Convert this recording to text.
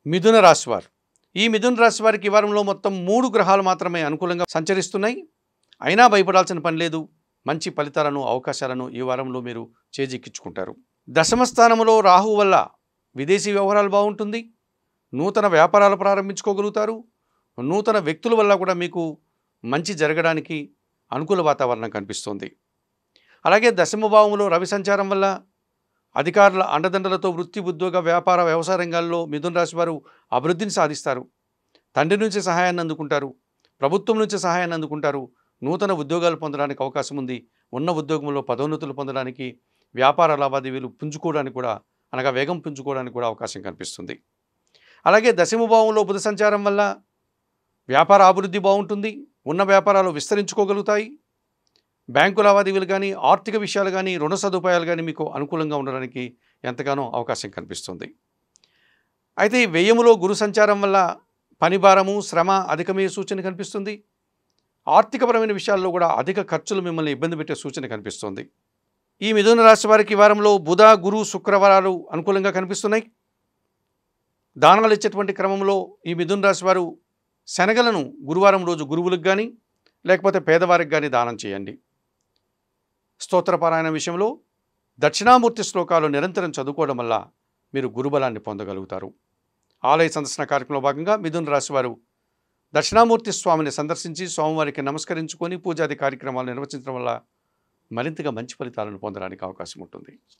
మిథున రాశి వారు ఈ మిథున రాశి వారికి ఈ వారంలో మొత్తం 3 గ్రహాలు మాత్రమే అనుకూలంగా సంచరిస్తున్నాయి. అయినా భయపడాల్సిన పని లేదు. మంచి ఫలితాలను అవకాశాలను ఈ వారంలో మీరు చేజిక్కించుకుంటారు. దశమ స్థానంలో రాహువు వల్ల విదేశీ వ్యవహారాలు బాగుంటుంది. నూతన వ్యాపారాలు ప్రారంభించుకోగలుగుతారు. నూతన వ్యక్తుల వల్ల కూడా మీకు మంచి జరగడానికి అనుకూల వాతావరణం కనిపిస్తుంది. అలాగే దశమ భావంలో రవి సంచారం వల్ల అధికారుల అండదండలతో వృత్తి, ఉద్యోగ, వ్యాపార, వ్యవసాయ రంగాల్లో మిథున రాశి వారు అభివృద్ధిని సాధిస్తారు. తండ్రి నుంచి సహాయాన్ని అందుకుంటారు. ప్రభుత్వం నుంచి సహాయాన్ని అందుకుంటారు. నూతన ఉద్యోగాలు పొందడానికి అవకాశం ఉంది. ఉన్న ఉద్యోగంలో పదోన్నతులు పొందడానికి, వ్యాపార లావాదేవీలు పుంజుకోవడానికి కూడా అనగా వేగం పుంజుకోవడానికి కూడా అవకాశం కనిపిస్తుంది. అలాగే దశమ భావంలో బుధ సంచారం వల్ల వ్యాపార అభివృద్ధి బాగుంటుంది. ఉన్న వ్యాపారాలు విస్తరించుకోగలుగుతాయి. బ్యాంకు లావాదేవీలు కానీ, ఆర్థిక విషయాలు కానీ, రుణ సదుపాయాలు కానీ మీకు అనుకూలంగా ఉండడానికి ఎంతగానో అవకాశం కనిపిస్తుంది. అయితే ఈ వ్యయములో గురు సంచారం వల్ల పని భారము, శ్రమ అధికమయ్యే సూచన కనిపిస్తుంది. ఆర్థికపరమైన విషయాల్లో కూడా అధిక ఖర్చులు మిమ్మల్ని ఇబ్బంది పెట్టే సూచన కనిపిస్తుంది. ఈ మిథున రాశి వారికి ఈ వారంలో బుధ, గురు, శుక్రవారాలు అనుకూలంగా కనిపిస్తున్నాయి. దానాలు ఇచ్చేటువంటి క్రమంలో ఈ మిథున రాశి వారు శనగలను గురువారం రోజు గురువులకు కానీ లేకపోతే పేదవారికి కానీ దానం చేయండి. స్తోత్రపారాయణ విషయంలో దక్షిణామూర్తి శ్లోకాలు నిరంతరం చదువుకోవడం వల్ల మీరు గురుబలాన్ని పొందగలుగుతారు. ఆలయ సందర్శన కార్యక్రమంలో భాగంగా మిథున రాశి వారు దక్షిణామూర్తి స్వామిని సందర్శించి స్వామివారికి నమస్కరించుకొని పూజాది కార్యక్రమాలు నిర్వహించడం వల్ల మరింతగా మంచి ఫలితాలను పొందడానికి అవకాశం ఉంటుంది.